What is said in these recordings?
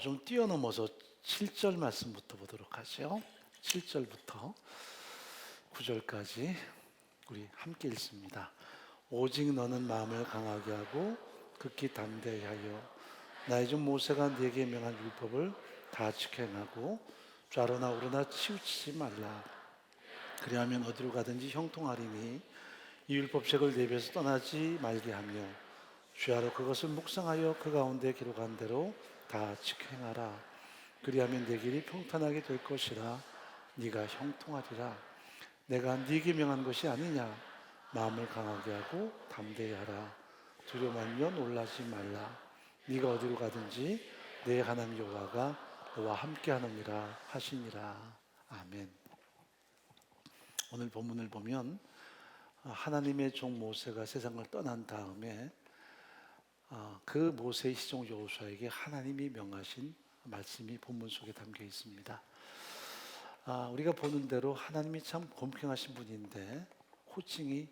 좀 뛰어넘어서 7절 말씀부터 보도록 하죠. 7절부터 9절까지 우리 함께 읽습니다. 오직 너는 마음을 강하게 하고 극히 담대히 하여 나의 종 모세가 네게 명한 율법을 다 지켜 행하고 좌로나 우로나 치우치지 말라. 그리하면 어디로 가든지 형통하리니 이 율법책을 내 입에서 떠나지 말게 하며 주야로 그것을 묵상하여 그 가운데 기록한 대로 다 지켜 행하라. 그리하면 내 길이 평탄하게 될 것이라. 네가 형통하리라. 내가 네게 명한 것이 아니냐. 마음을 강하게 하고 담대히 하라. 두려워하며 놀라지 말라. 네가 어디로 가든지 내 하나님 여호와가 너와 함께 하느니라 하시니라. 아멘. 오늘 본문을 보면 하나님의 종 모세가 세상을 떠난 다음에 그 모세의 시종 여호수아에게 하나님이 명하신 말씀이 본문 속에 담겨 있습니다. 우리가 보는 대로 하나님이 참 공평하신 분인데 호칭이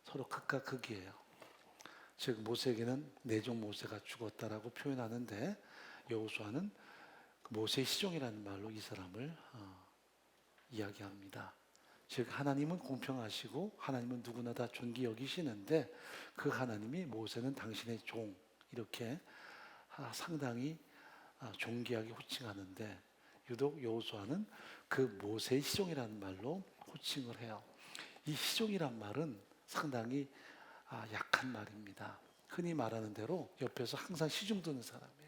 서로 극과 극이에요. 즉 모세에게는 내 종 모세가 죽었다라고 표현하는데 여호수아는 모세의 시종이라는 말로 이 사람을 이야기합니다. 즉 하나님은 공평하시고 하나님은 누구나 다 존귀 여기시는데 그 하나님이 모세는 당신의 종 이렇게 상당히 존귀하게 호칭하는데 유독 여호수아는 그 모세의 시종이라는 말로 호칭을 해요. 이 시종이란 말은 상당히 약한 말입니다. 흔히 말하는 대로 옆에서 항상 시중 드는 사람이에요.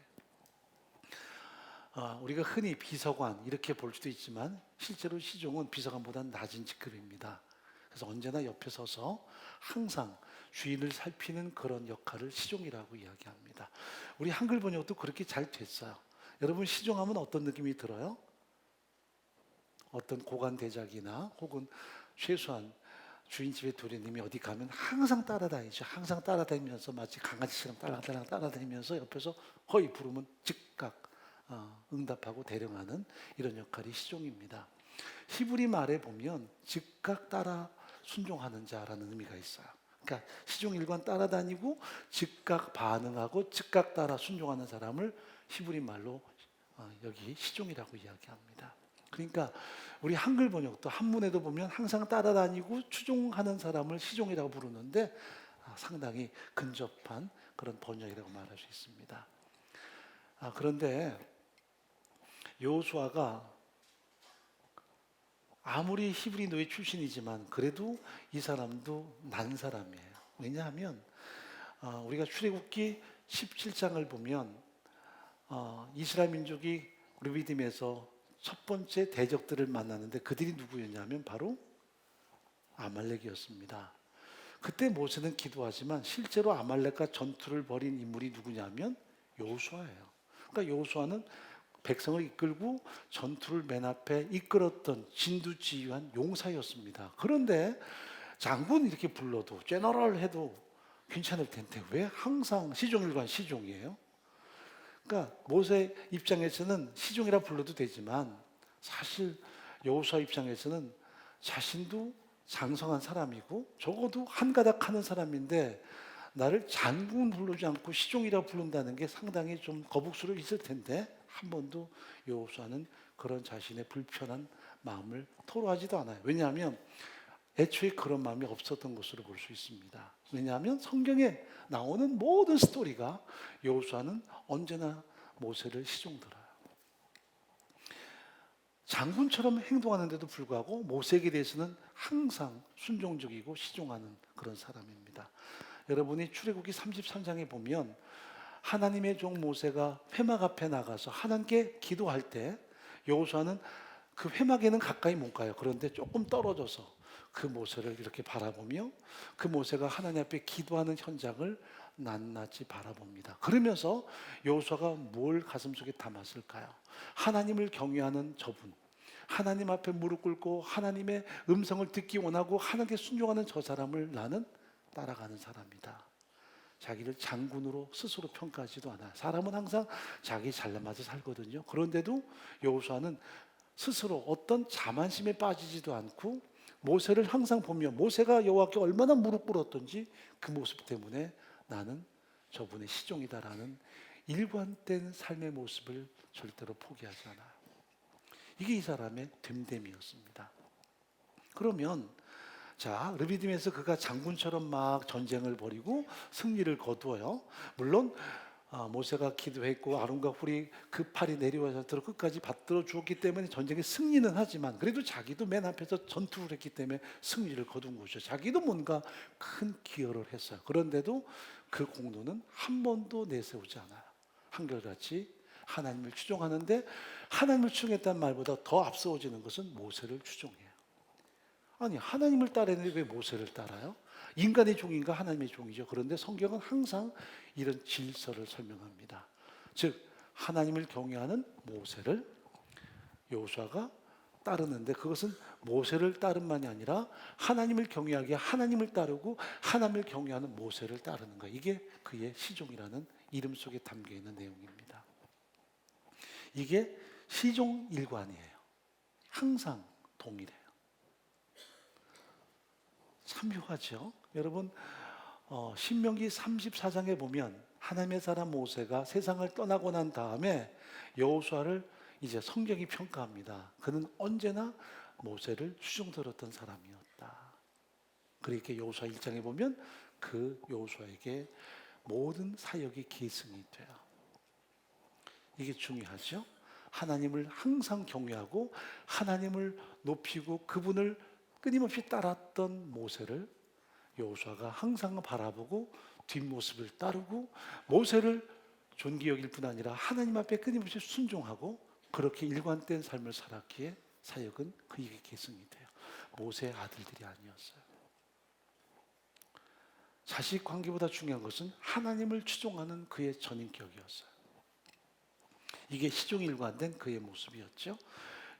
우리가 흔히 비서관 이렇게 볼 수도 있지만 실제로 시종은 비서관보다 낮은 직급입니다. 그래서 언제나 옆에 서서 항상 주인을 살피는 그런 역할을 시종이라고 이야기합니다. 우리 한글 번역도 그렇게 잘 됐어요. 여러분 시종하면 어떤 느낌이 들어요? 어떤 고관 대작이나 혹은 최소한 주인 집의 도련님이 어디 가면 항상 따라다니죠. 항상 따라다니면서 마치 강아지처럼 따라다니면서 옆에서 허이 부르면 즉각 응답하고 대령하는 이런 역할이 시종입니다. 히브리 말에 보면 즉각 따라 순종하는 자라는 의미가 있어요. 그러니까 시종 일관 따라다니고 즉각 반응하고 즉각 따라 순종하는 사람을 히브리 말로 여기 시종이라고 이야기합니다. 그러니까 우리 한글 번역도 한문에도 보면 항상 따라다니고 추종하는 사람을 시종이라고 부르는데 상당히 근접한 그런 번역이라고 말할 수 있습니다. 그런데 여호수아가 아무리 히브리 노예 출신이지만 그래도 이 사람도 난 사람이에요. 왜냐하면 우리가 출애굽기 17장을 보면 이스라엘 민족이 르비딤에서 첫 번째 대적들을 만나는데 그들이 누구였냐면 바로 아말렉이었습니다. 그때 모세는 기도하지만 실제로 아말렉과 전투를 벌인 인물이 누구냐면 여호수아예요. 그러니까 여호수아는 백성을 이끌고 전투를 맨 앞에 이끌었던 진두지휘한 용사였습니다. 그런데 장군 이렇게 불러도 제너럴 해도 괜찮을 텐데 왜 항상 시종일관 시종이에요? 그러니까 모세 입장에서는 시종이라 불러도 되지만 사실 여호수아 입장에서는 자신도 장성한 사람이고 적어도 한가닥 하는 사람인데 나를 장군 부르지 않고 시종이라 부른다는 게 상당히 좀 거북스러워 있을 텐데 한 번도 여호수아는 그런 자신의 불편한 마음을 토로하지도 않아요. 왜냐하면 애초에 그런 마음이 없었던 것으로 볼 수 있습니다. 왜냐하면 성경에 나오는 모든 스토리가 여호수아는 언제나 모세를 시종들어요. 장군처럼 행동하는데도 불구하고 모세에게 대해서는 항상 순종적이고 시종하는 그런 사람입니다. 여러분이 출애굽기 33장에 보면 하나님의 종 모세가 회막 앞에 나가서 하나님께 기도할 때 여호수아는 그 회막에는 가까이 못 가요. 그런데 조금 떨어져서 그 모세를 이렇게 바라보며 그 모세가 하나님 앞에 기도하는 현장을 낱낱이 바라봅니다. 그러면서 여호수아가 뭘 가슴속에 담았을까요? 하나님을 경외하는 저분, 하나님 앞에 무릎 꿇고 하나님의 음성을 듣기 원하고 하나님께 순종하는 저 사람을 나는 따라가는 사람이다. 자기를 장군으로 스스로 평가하지도 않아요. 사람은 항상 자기 잘나맞아 살거든요. 그런데도 여호수아는 스스로 어떤 자만심에 빠지지도 않고 모세를 항상 보며 모세가 여호와께 얼마나 무릎 꿇었던지 그 모습 때문에 나는 저분의 시종이다라는 일관된 삶의 모습을 절대로 포기하지 않아요. 이게 이 사람의 됨됨이었습니다. 그러면 자, 르비딤에서 그가 장군처럼 막 전쟁을 벌이고 승리를 거두어요. 물론 모세가 기도했고 아론과 훌이 그 팔이 내려와서 끝까지 받들어 주었기 때문에 전쟁에 승리는 하지만 그래도 자기도 맨 앞에서 전투를 했기 때문에 승리를 거둔 것이죠. 자기도 뭔가 큰 기여를 했어요. 그런데도 그 공로는 한 번도 내세우지 않아요. 한결같이 하나님을 추종하는데 하나님을 추종했다는 말보다 더 앞서워지는 것은 모세를 추종해요. 아니, 하나님을 따르는데 왜 모세를 따라요? 인간의 종인가 하나님의 종이죠. 그런데 성경은 항상 이런 질서를 설명합니다. 즉 하나님을 경외하는 모세를 여호수아가 따르는데 그것은 모세를 따름만이 아니라 하나님을 경외하기에 하나님을 따르고 하나님을 경외하는 모세를 따르는 거예요. 이게 그의 시종이라는 이름 속에 담겨 있는 내용입니다. 이게 시종 일관이에요. 항상 동일해요. 참 묘하죠. 여러분 신명기 34장에 보면 하나님의 사람 모세가 세상을 떠나고 난 다음에 여호수아를 이제 성경이 평가합니다. 그는 언제나 모세를 추종들었던 사람이었다. 그렇게 여호수아 1장에 보면 그 여호수아에게 모든 사역이 계승이 돼요. 이게 중요하죠. 하나님을 항상 경외하고 하나님을 높이고 그분을 끊임없이 따랐던 모세를 여호수아가 항상 바라보고 뒷모습을 따르고 모세를 존귀 여길 뿐 아니라 하나님 앞에 끊임없이 순종하고 그렇게 일관된 삶을 살았기에 사역은 그에게 계승이 돼요. 모세의 아들들이 아니었어요. 자식 관계보다 중요한 것은 하나님을 추종하는 그의 전인격이었어요. 이게 시종일관된 그의 모습이었죠.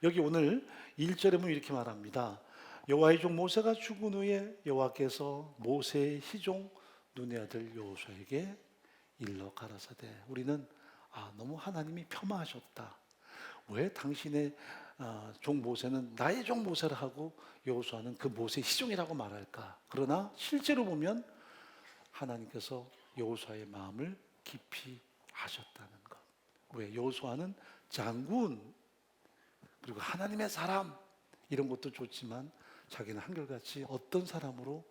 여기 오늘 1절에 보면 이렇게 말합니다. 여호와의 종 모세가 죽은 후에 여호와께서 모세의 시종 눈의 아들 여호수아에게 일러 가라사대 우리는 너무 하나님이 폄하하셨다. 왜 당신의 종 모세는 나의 종 모세를 하고 여호수아는 그 모세의 시종이라고 말할까? 그러나 실제로 보면 하나님께서 여호수아의 마음을 깊이 아셨다는 것. 왜? 여호수아는 장군 그리고 하나님의 사람 이런 것도 좋지만 자기는 한결같이 어떤 사람으로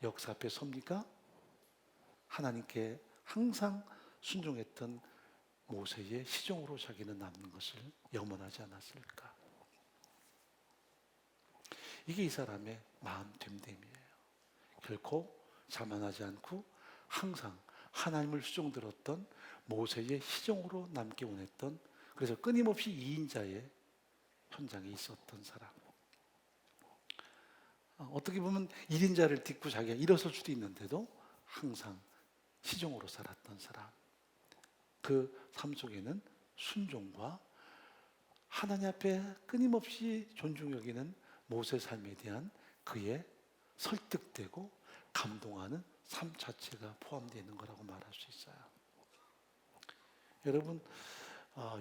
역사 앞에 섭니까? 하나님께 항상 순종했던 모세의 시종으로 자기는 남는 것을 염원하지 않았을까? 이게 이 사람의 마음 됨됨이에요. 결코 자만하지 않고 항상 하나님을 수종들었던 모세의 시종으로 남기 원했던 그래서 끊임없이 2인자의 현장에 있었던 사람. 어떻게 보면 1인자를 딛고 자기가 일어설 수도 있는데도 항상 시종으로 살았던 사람. 그 삶 속에는 순종과 하나님 앞에 끊임없이 존중 여기는 모세 삶에 대한 그의 설득되고 감동하는 삶 자체가 포함되어 있는 거라고 말할 수 있어요. 여러분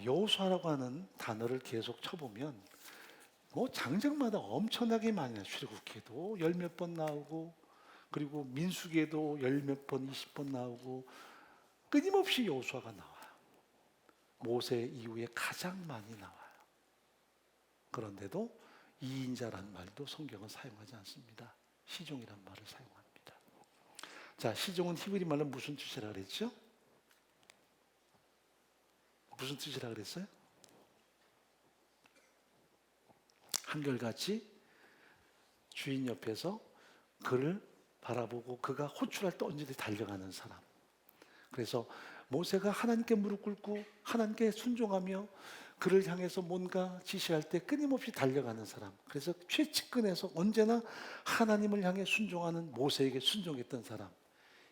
여호수아라고 하는 단어를 계속 쳐보면 장정마다 엄청나게 많이 나와요. 출애굽기에도 열 몇 번 나오고 그리고 민수기에도 열 몇 번, 20번 나오고 끊임없이 여호수아가 나와요. 모세 이후에 가장 많이 나와요. 그런데도 2인자라는 말도 성경은 사용하지 않습니다. 시종이란 말을 사용합니다. 자, 시종은 히브리 말로 무슨 뜻이라 그랬죠? 무슨 뜻이라 그랬어요? 한결같이 주인 옆에서 그를 바라보고 그가 호출할 때 언제든지 달려가는 사람. 그래서 모세가 하나님께 무릎 꿇고 하나님께 순종하며 그를 향해서 뭔가 지시할 때 끊임없이 달려가는 사람. 그래서 최측근에서 언제나 하나님을 향해 순종하는 모세에게 순종했던 사람.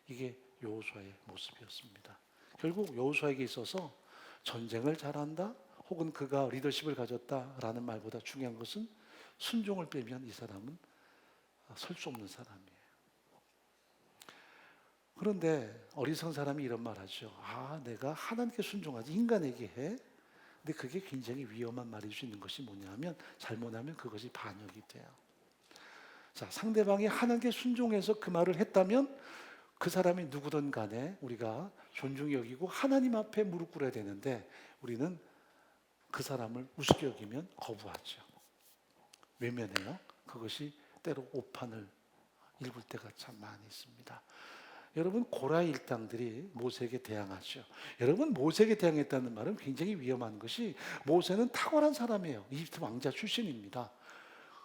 이게 여호수아의 모습이었습니다. 결국 여호수아에게 있어서 전쟁을 잘한다 혹은 그가 리더십을 가졌다라는 말보다 중요한 것은 순종을 빼면 이 사람은 설 수 없는 사람이에요. 그런데 어리석은 사람이 이런 말 하죠. 내가 하나님께 순종하지 인간에게 해? 근데 그게 굉장히 위험한 말일 수 있는 것이 뭐냐면 잘못하면 그것이 반역이 돼요. 자, 상대방이 하나님께 순종해서 그 말을 했다면 그 사람이 누구든 간에 우리가 존중히 여기고 하나님 앞에 무릎 꿇어야 되는데 우리는 그 사람을 우습게 여기면 거부하죠. 외면해요. 그것이 때로 오판을 일굴 때가 참 많이 있습니다. 여러분, 고라 일당들이 모세에게 대항하죠. 여러분, 모세에게 대항했다는 말은 굉장히 위험한 것이, 모세는 탁월한 사람이에요. 이집트 왕자 출신입니다.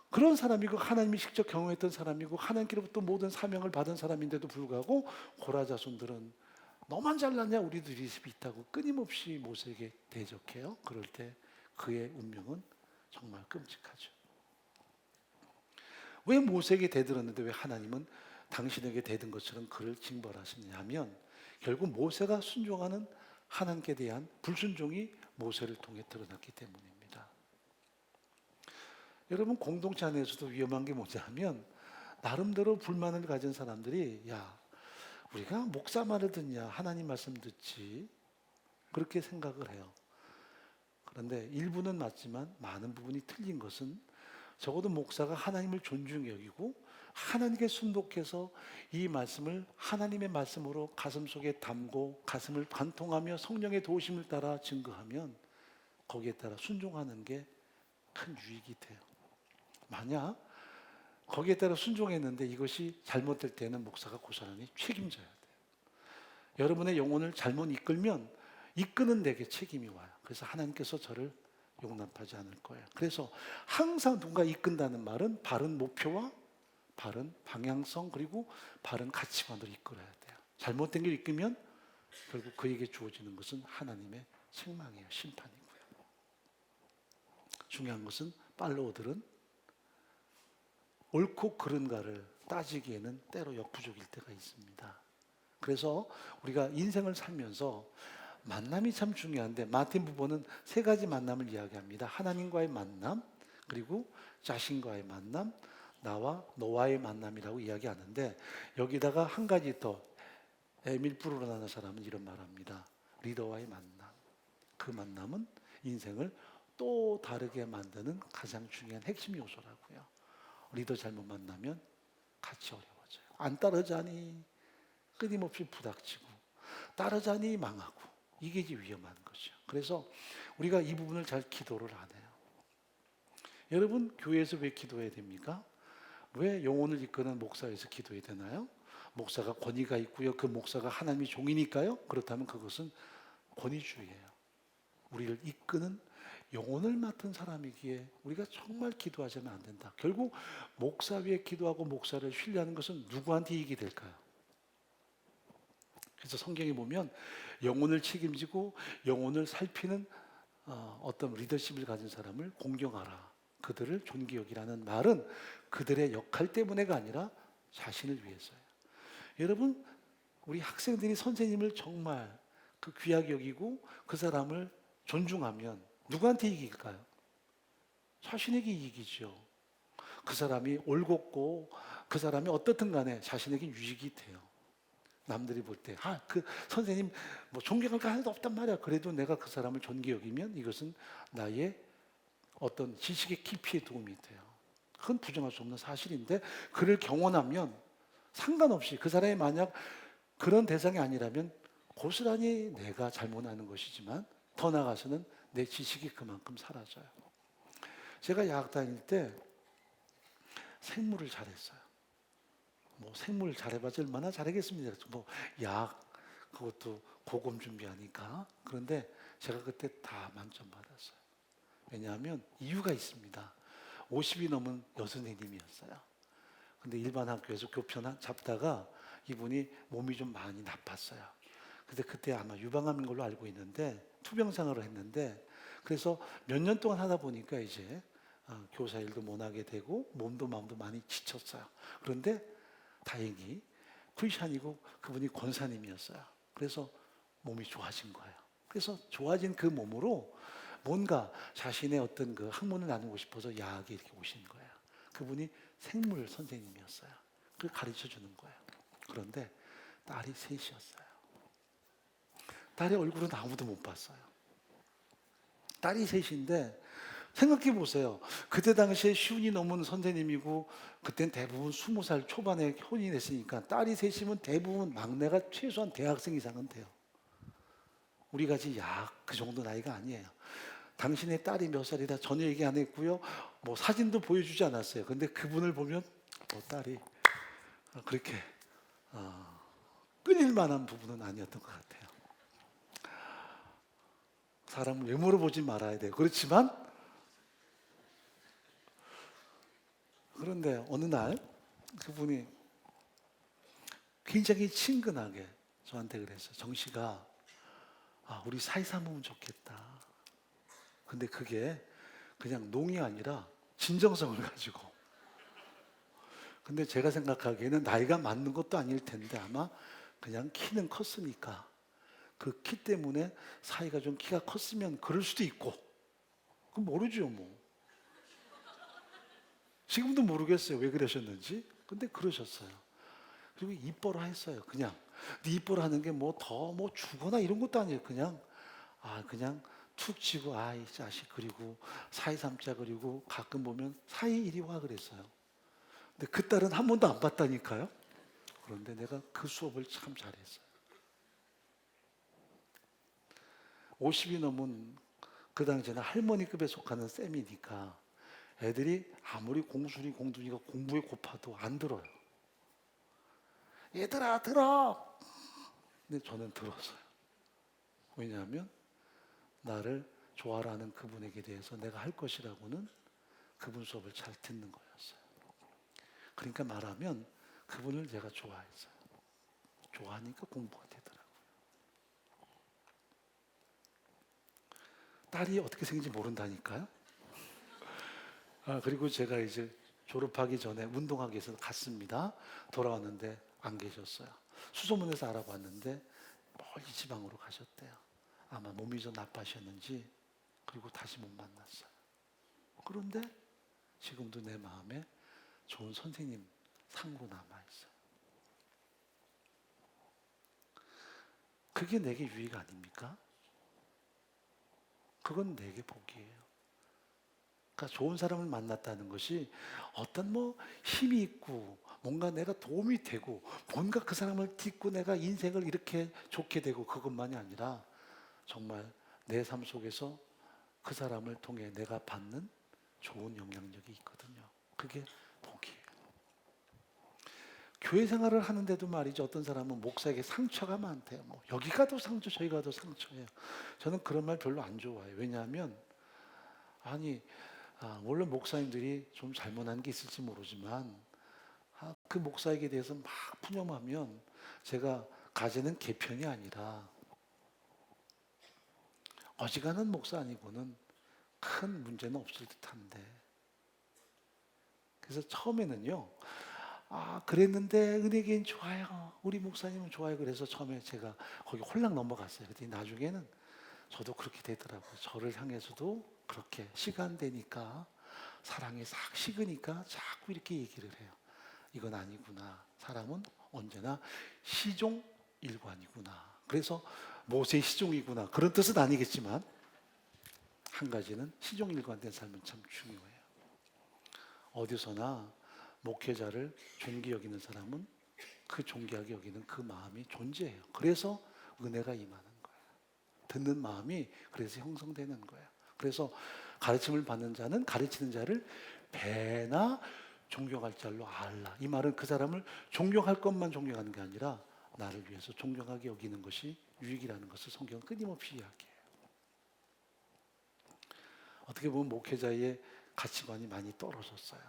그런 사람이고 하나님이 직접 경험했던 사람이고 하나님께로부터 모든 사명을 받은 사람인데도 불구하고 고라 자손들은 너만 잘났냐, 우리도 리스비 있다고 끊임없이 모세에게 대적해요. 그럴 때 그의 운명은 정말 끔찍하죠. 왜 모세에게 대들었는데 왜 하나님은 당신에게 대든 것처럼 그를 징벌하시냐면, 결국 모세가 순종하는 하나님께 대한 불순종이 모세를 통해 드러났기 때문입니다. 여러분, 공동체 안에서도 위험한 게 뭐냐 하면, 나름대로 불만을 가진 사람들이 야, 우리가 목사 말을 듣냐, 하나님 말씀 듣지, 그렇게 생각을 해요. 그런데 일부는 맞지만 많은 부분이 틀린 것은, 적어도 목사가 하나님을 존중히 여기고 하나님께 순독해서 이 말씀을 하나님의 말씀으로 가슴속에 담고 가슴을 관통하며 성령의 도우심을 따라 증거하면 거기에 따라 순종하는 게 큰 유익이 돼요. 만약 거기에 따라 순종했는데 이것이 잘못될 때는 목사가 고스란히 책임져야 돼요. 여러분의 영혼을 잘못 이끌면 이끄는 데게 책임이 와요. 그래서 하나님께서 저를 용납하지 않을 거예요. 그래서 항상 누군가 이끈다는 말은 바른 목표와 바른 방향성 그리고 바른 가치관으로 이끌어야 돼요. 잘못된 길 이끌면 결국 그에게 주어지는 것은 하나님의 책망이에요. 심판이고요. 중요한 것은 팔로워들은 옳고 그른가를 따지기에는 때로 역부족일 때가 있습니다. 그래서 우리가 인생을 살면서 만남이 참 중요한데, 마틴 부버는 세 가지 만남을 이야기합니다. 하나님과의 만남, 그리고 자신과의 만남, 나와 너와의 만남이라고 이야기하는데, 여기다가 한 가지 더, 에밀 프루라는 사람은 이런 말합니다. 리더와의 만남. 그 만남은 인생을 또 다르게 만드는 가장 중요한 핵심 요소라고요. 리더 잘못 만나면 같이 어려워져요. 안 따르자니 끊임없이 부닥치고, 따르자니 망하고, 이게 이제 위험한 거죠. 그래서 우리가 이 부분을 잘 기도를 안 해요. 여러분, 교회에서 왜 기도해야 됩니까? 왜 영혼을 이끄는 목사에서 기도해야 되나요? 목사가 권위가 있고요. 그 목사가 하나님의 종이니까요. 그렇다면 그것은 권위주의예요. 우리를 이끄는 영혼을 맡은 사람이기에 우리가 정말 기도하자면 안 된다. 결국 목사 위에 기도하고 목사를 신뢰하는 것은 누구한테 이익이 될까요? 그래서 성경에 보면 영혼을 책임지고 영혼을 살피는 어떤 리더십을 가진 사람을 공경하라, 그들을 존귀 여기라는 말은 그들의 역할 때문에가 아니라 자신을 위해서예요. 여러분, 우리 학생들이 선생님을 정말 그 귀하게 여기고 그 사람을 존중하면 누구한테 이익일까요? 자신에게 이익이죠. 그 사람이 올곧고 그 사람이 어떻든 간에 자신에게 유익이 돼요. 남들이 볼 때, 그 선생님 뭐 존경할 거 하나도 없단 말이야. 그래도 내가 그 사람을 존귀 여기면 이것은 나의 어떤 지식의 깊이에 도움이 돼요. 그건 부정할 수 없는 사실인데, 그를 경험하면 상관없이 그 사람이 만약 그런 대상이 아니라면 고스란히 내가 잘못하는 것이지만 더 나아가서는 내 지식이 그만큼 사라져요. 제가 야학 다닐 때 생물을 잘했어요. 뭐 생물 잘해봤자 얼마나 잘하겠습니까? 뭐 야학 그것도 고검 준비하니까. 그런데 제가 그때 다 만점 받았어요. 왜냐하면 이유가 있습니다. 50이 넘은 여선생님이었어요. 근데 일반 학교에서 교편 잡다가 이분이 몸이 좀 많이 나빴어요. 근데 그때 아마 유방암인 걸로 알고 있는데 투병 생활을 했는데, 그래서 몇 년 동안 하다 보니까 이제 교사 일도 못 하게 되고 몸도 마음도 많이 지쳤어요. 그런데 다행히 크리스찬이고 그분이 권사님이었어요. 그래서 몸이 좋아진 거예요. 그래서 좋아진 그 몸으로 뭔가 자신의 어떤 그 학문을 나누고 싶어서 야학에 이렇게 오신 거예요. 그분이 생물 선생님이었어요. 그걸 가르쳐 주는 거예요. 그런데 딸이 셋이었어요. 딸의 얼굴은 아무도 못 봤어요. 딸이 셋인데 생각해 보세요. 그때 당시에 쉬운이 넘은 선생님이고 그땐 대부분 20살 초반에 혼인이 됐으니까 딸이 셋이면 대부분 막내가 최소한 대학생 이상은 돼요. 우리 같이 약 그 정도 나이가 아니에요. 당신의 딸이 몇 살이다 전혀 얘기 안 했고요. 뭐 사진도 보여주지 않았어요. 근데 그분을 보면 딸이 그렇게 끌릴 만한 부분은 아니었던 것 같아요. 사람을 외모로 보지 말아야 돼요. 그렇지만 그런데 어느 날 그분이 굉장히 친근하게 저한테 그랬어요. 정씨가 우리 사이 삼으면 좋겠다. 근데 그게 그냥 농이 아니라 진정성을 가지고. 근데 제가 생각하기에는 나이가 맞는 것도 아닐 텐데 아마 그냥 키는 컸으니까 그 키 때문에 사이가 좀 키가 컸으면 그럴 수도 있고 그건 모르죠 뭐. 지금도 모르겠어요 왜 그러셨는지. 근데 그러셨어요. 그리고 이뻐라 했어요. 그냥 이뻐라 하는 게 뭐 더 뭐 주거나 이런 것도 아니에요. 그냥 툭 치고 이 자식 그리고 사이 삼자 그리고 가끔 보면 사이 이리 와 그랬어요. 근데 그 딸은 한 번도 안 봤다니까요. 그런데 내가 그 수업을 참 잘했어요. 50이 넘은 그 당시에는 할머니급에 속하는 쌤이니까 애들이 아무리 공순이 공둥이가 공부에 고파도 안 들어요. 얘들아 들어. 근데 저는 들었어요. 왜냐하면 나를 좋아라는 그분에게 대해서 내가 할 것이라고는 그분 수업을 잘 듣는 거였어요. 그러니까 말하면 그분을 제가 좋아했어요. 좋아하니까 공부가 되더라고요. 딸이 어떻게 생긴지 모른다니까요. 그리고 제가 이제 졸업하기 전에 운동하기 위해서 갔습니다. 돌아왔는데 안 계셨어요. 수소문에서 알아봤는데 멀리 지방으로 가셨대요. 아마 몸이 좀 나빠셨는지 그리고 다시 못 만났어요. 그런데 지금도 내 마음에 좋은 선생님 상으로 남아있어요. 그게 내게 유익 아닙니까? 그건 내게 복이에요. 그러니까 좋은 사람을 만났다는 것이 어떤 뭐 힘이 있고 뭔가 내가 도움이 되고 뭔가 그 사람을 딛고 내가 인생을 이렇게 좋게 되고 그것만이 아니라 정말 내 삶 속에서 그 사람을 통해 내가 받는 좋은 영향력이 있거든요. 그게 복이에요. 교회 생활을 하는데도 말이죠. 어떤 사람은 목사에게 상처가 많대요. 뭐 여기 가도 상처, 저기 가도 상처예요. 저는 그런 말 별로 안 좋아해요. 왜냐하면 물론 목사님들이 좀 잘못한 게 있을지 모르지만 그 목사에게 대해서 막 푸념하면 제가 가지는 개편이 아니라 어지간한 목사 아니고는 큰 문제는 없을 듯한데 그래서 처음에는요 그랬는데 은혜교인 좋아요 우리 목사님은 좋아요 그래서 처음에 제가 거기 홀랑 넘어갔어요. 그랬더니 나중에는 저도 그렇게 되더라고요. 저를 향해서도 그렇게 시간 되니까 사랑이 싹 식으니까 자꾸 이렇게 얘기를 해요. 이건 아니구나. 사람은 언제나 시종일관이구나. 그래서 모세의 시종이구나. 그런 뜻은 아니겠지만 한 가지는 시종일관된 삶은 참 중요해요. 어디서나 목회자를 존귀 여기는 사람은 그 존귀하게 여기는 그 마음이 존재해요. 그래서 은혜가 임하는 거예요. 듣는 마음이 그래서 형성되는 거예요. 그래서 가르침을 받는 자는 가르치는 자를 배나 존경할 자로 알라. 이 말은 그 사람을 존경할 것만 존경하는 게 아니라 나를 위해서 존경하게 여기는 것이 유익이라는 것을 성경은 끊임없이 이야기해요. 어떻게 보면 목회자의 가치관이 많이 떨어졌어요.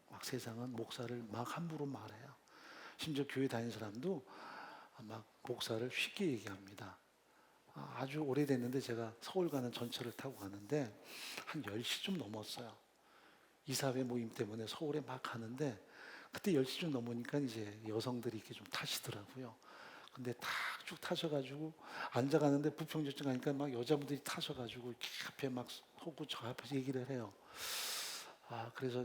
막 세상은 목사를 막 함부로 말해요. 심지어 교회 다니는 사람도 막 목사를 쉽게 얘기합니다. 아주 오래됐는데 제가 서울 가는 전철을 타고 가는데 한 10시쯤 넘었어요. 이사회 모임 때문에 서울에 막 가는데 그때 10시쯤 넘으니까 이제 여성들이 이렇게 좀 타시더라고요. 근데 탁 쭉 타셔가지고 앉아가는데 부평역쯤 가니까 막 여자분들이 타셔가지고 이렇게 앞에 막 서고 저 앞에서 얘기를 해요. 그래서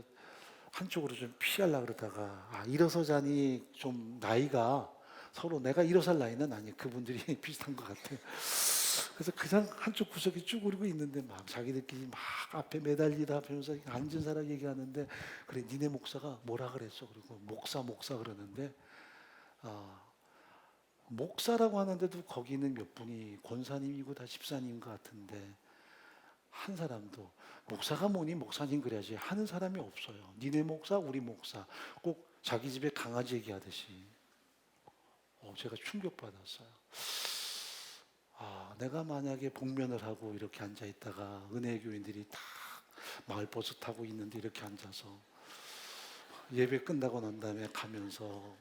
한쪽으로 좀 피하려고 그러다가 일어서자니 좀 나이가 서로 내가 일어설 나이는 아니에요. 그분들이 비슷한 것 같아요. 그래서 그냥 한쪽 구석에 쭈그리고 있는데 막 자기들끼리 막 앞에 매달리다 변호사 앉은 사람 얘기하는데 그래 니네 목사가 뭐라 그랬어? 그리고 목사 그러는데 아, 목사라고 하는데도 거기는 몇 분이 권사님이고 다 집사님 같은데 한 사람도 목사가 뭐니 목사님 그래야지 하는 사람이 없어요. 니네 목사 우리 목사 꼭 자기 집에 강아지 얘기하듯이 제가 충격받았어요. 내가 만약에 복면을 하고 이렇게 앉아 있다가 은혜교인들이 다 마을버스 타고 있는데 이렇게 앉아서 예배 끝나고 난 다음에 가면서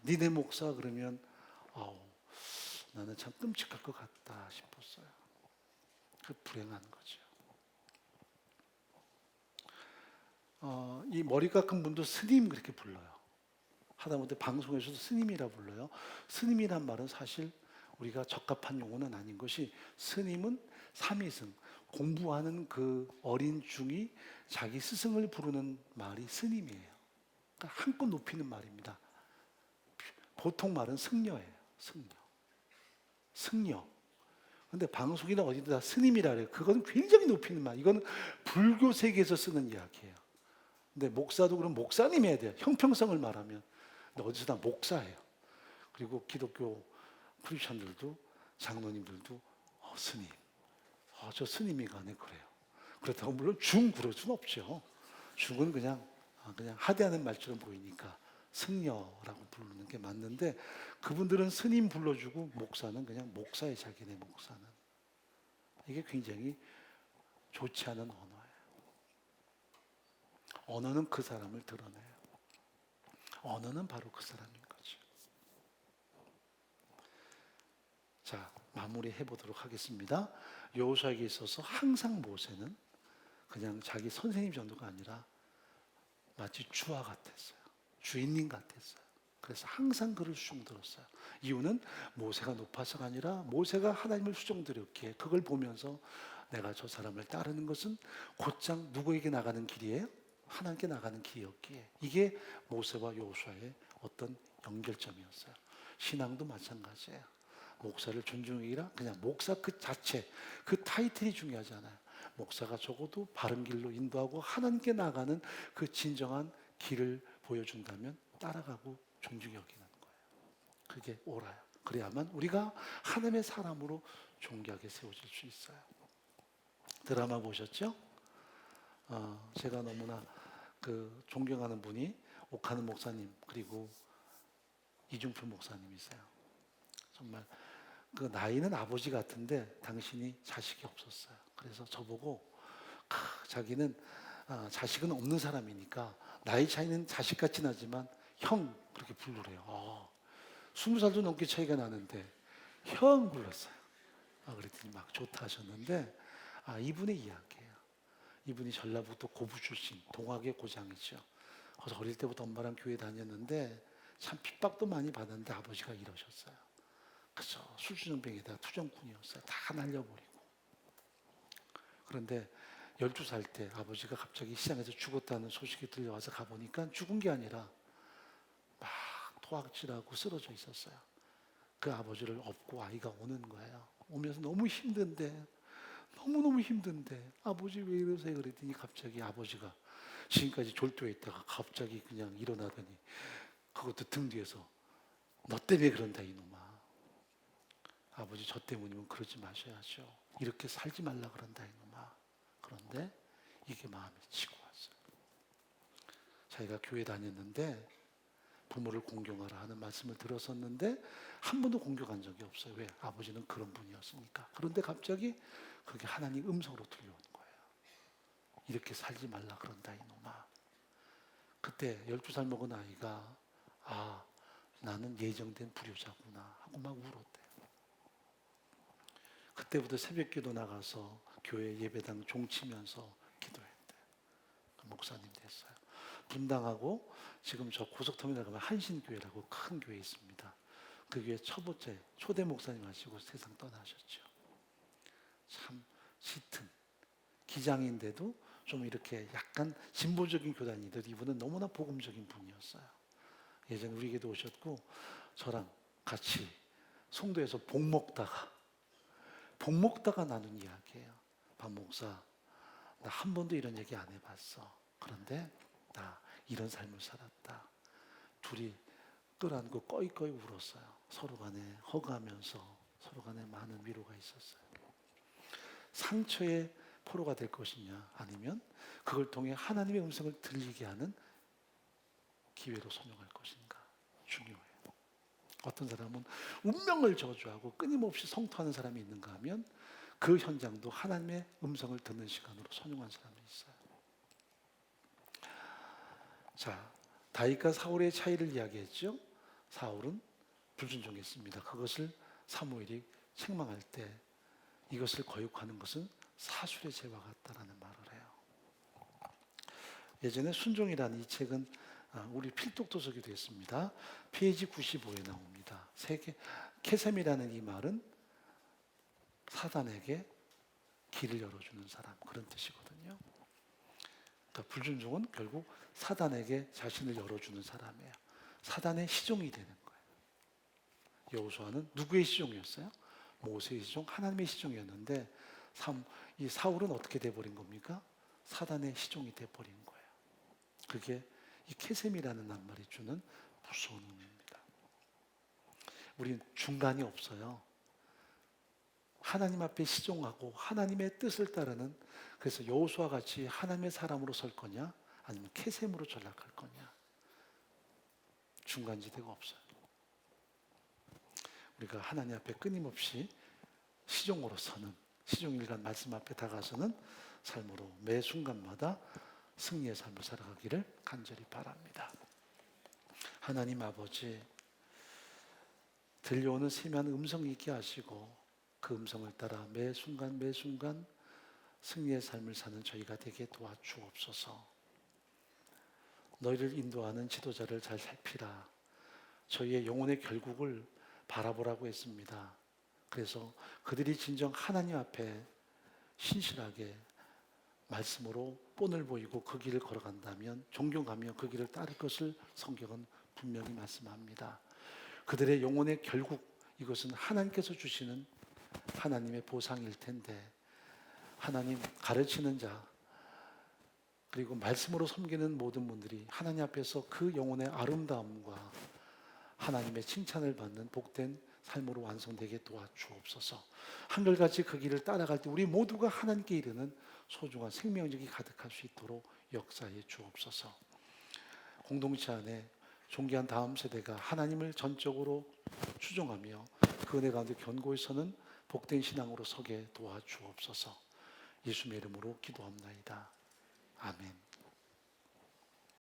니네 목사 그러면 나는 참 끔찍할 것 같다 싶었어요. 그 불행한 거죠. 이 머리 깎은 분도 스님 그렇게 불러요. 하다못해 방송에서도 스님이라 불러요. 스님이란 말은 사실 우리가 적합한 용어는 아닌 것이 스님은 삼위승 공부하는 그 어린 중이 자기 스승을 부르는 말이 스님이에요. 그러니까 한껏 높이는 말입니다. 보통 말은 승려예요. 승려. 근데 방송이나 어디든 다 스님이라 그래요. 그건 굉장히 높이는 말. 이건 불교 세계에서 쓰는 이야기예요. 근데 목사도 그럼 목사님 해야 돼요. 형평성을 말하면. 근데 어디서 다 목사예요. 그리고 기독교 크리스천들도 장로님들도 스님. 저 스님이가네 그래요. 그렇다고 물론 중 그럴 수는 없죠. 중은 그냥 하대하는 말처럼 보이니까 승려라고 부르는 게 맞는데 그분들은 스님 불러주고 목사는 그냥 목사의 자기네 목사는. 이게 굉장히 좋지 않은 언어예요. 언어는 그 사람을 드러내요. 언어는 바로 그 사람인 거죠. 자, 마무리해 보도록 하겠습니다. 여호수아에게 있어서 항상 모세는 그냥 자기 선생님 정도가 아니라 마치 주와 같았어요. 주인님 같았어요. 그래서 항상 그를 수종들었어요. 이유는 모세가 높아서가 아니라 모세가 하나님을 수종들었기에 그걸 보면서 내가 저 사람을 따르는 것은 곧장 누구에게 나가는 길이에요? 하나님께 나가는 길이었기에 이게 모세와 여호수아의 어떤 연결점이었어요. 신앙도 마찬가지예요. 목사를 존중하기라 그냥 목사 그 자체 그 타이틀이 중요하지 않아요. 목사가 적어도 바른 길로 인도하고 하나님께 나가는 그 진정한 길을 보여준다면 따라가고 존중히 여기는 거예요. 그게 옳아요. 그래야만 우리가 하나님의 사람으로 존귀하게 세워질 수 있어요. 드라마 보셨죠? 제가 너무나 존경하는 분이 옥하는 목사님 그리고 이중표 목사님이세요. 정말 그 나이는 아버지 같은데 당신이 자식이 없었어요. 그래서 저보고 자기는 자식은 없는 사람이니까 나이 차이는 자식 같진 하지만 형 그렇게 부르래요. 20살도 넘게 차이가 나는데 형 불렀어요. 그랬더니 막 좋다 하셨는데 이분의 이야기예요. 이분이 전라북도 고부 출신 동학의 고장이죠. 그래서 어릴 때부터 엄마랑 교회 다녔는데 참 핍박도 많이 받았는데 아버지가 이러셨어요. 그죠. 술주정뱅이다 투정꾼이었어요. 다 날려버리고. 그런데 12살 때 아버지가 갑자기 시장에서 죽었다는 소식이 들려와서 가보니까 죽은 게 아니라 막 토악질하고 쓰러져 있었어요. 그 아버지를 업고 아이가 오는 거예요. 오면서 너무 힘든데 너무너무 힘든데 아버지 왜 이러세요? 그랬더니 갑자기 아버지가 지금까지 졸도에 있다가 갑자기 그냥 일어나더니 그것도 등 뒤에서 너 때문에 그런다 이놈아. 아버지 저 때문이면 그러지 마셔야죠. 이렇게 살지 말라 그런다 이놈아. 그런데 이게 마음에 치고 왔어요. 자기가 교회 다녔는데 부모를 공경하라 하는 말씀을 들었었는데 한 번도 공경한 적이 없어요. 왜? 아버지는 그런 분이었으니까. 그런데 갑자기 그게 하나님 음성으로 들려오는 거예요. 이렇게 살지 말라 그런다 이놈아. 그때 12살 먹은 아이가 나는 예정된 불효자구나 하고 막 울었대요. 그때부터 새벽기도 나가서 교회 예배당 종치면서 기도했대요. 목사님 됐어요. 분당하고 지금 저 고속터미널 가면 한신교회라고 큰 교회 있습니다. 그 교회 첫 번째 초대 목사님 하시고 세상 떠나셨죠. 참 짙은 기장인데도 좀 이렇게 약간 진보적인 교단인데 이분은 너무나 복음적인 분이었어요. 예전에 우리에게도 오셨고 저랑 같이 송도에서 복 먹다가 복 먹다가 나눈 이야기예요. 박 목사, 나 한 번도 이런 얘기 안 해봤어. 그런데 나 이런 삶을 살았다. 둘이 끌어안고 꺼이꺼이 울었어요. 서로 간에 허가하면서 서로 간에 많은 위로가 있었어요. 상처의 포로가 될 것이냐, 아니면 그걸 통해 하나님의 음성을 들리게 하는 기회로 선용할 것인가 중요해요. 어떤 사람은 운명을 저주하고 끊임없이 성토하는 사람이 있는가 하면 그 현장도 하나님의 음성을 듣는 시간으로 선용한 사람이 있어요. 자, 다윗과 사울의 차이를 이야기했죠. 사울은 불순종했습니다. 그것을 사무엘이 책망할 때 이것을 거역하는 것은 사술의 죄와 같다라는 말을 해요. 예전에 순종이라는 이 책은 우리 필독도서기도 했습니다. 페이지 95에 나옵니다. 케셈이라는 이 말은 사단에게 길을 열어주는 사람, 그런 뜻이거든요. 그러니까 불순종은 결국 사단에게 자신을 열어주는 사람이에요. 사단의 시종이 되는 거예요. 여호수아는 누구의 시종이었어요? 모세의 시종, 하나님의 시종이었는데 이 사울은 어떻게 돼버린 겁니까? 사단의 시종이 돼버린 거예요. 그게 이 케셈이라는 낱말이 주는 무서운 의미입니다. 우리는 중간이 없어요. 하나님 앞에 시종하고 하나님의 뜻을 따르는, 그래서 여호수아 같이 하나님의 사람으로 설 거냐, 아니면 케셈으로 전락할 거냐, 중간지대가 없어요. 우리가 하나님 앞에 끊임없이 시종으로 서는, 시종일관 말씀 앞에 다가서는 삶으로 매 순간마다 승리의 삶을 살아가기를 간절히 바랍니다. 하나님 아버지, 들려오는 세미한 음성이 있게 하시고 그 음성을 따라 매 순간 매 순간 승리의 삶을 사는 저희가 되게 도와주옵소서. 너희를 인도하는 지도자를 잘 살피라. 저희의 영혼의 결국을 바라보라고 했습니다. 그래서 그들이 진정 하나님 앞에 신실하게 말씀으로 본을 보이고 그 길을 걸어간다면, 존경하며 그 길을 따를 것을 성경은 분명히 말씀합니다. 그들의 영혼의 결국, 이것은 하나님께서 주시는 하나님의 보상일 텐데, 하나님 가르치는 자 그리고 말씀으로 섬기는 모든 분들이 하나님 앞에서 그 영혼의 아름다움과 하나님의 칭찬을 받는 복된 삶으로 완성되게 도와주옵소서. 한결같이 그 길을 따라갈 때 우리 모두가 하나님께 이르는 소중한 생명력이 가득할 수 있도록 역사해 주옵소서. 공동체 안에 존귀한 다음 세대가 하나님을 전적으로 추종하며 그 은혜 가운데 견고히 서는 복된 신앙으로 서게 도와주옵소서. 예수님의 이름으로 기도합나이다. 아멘.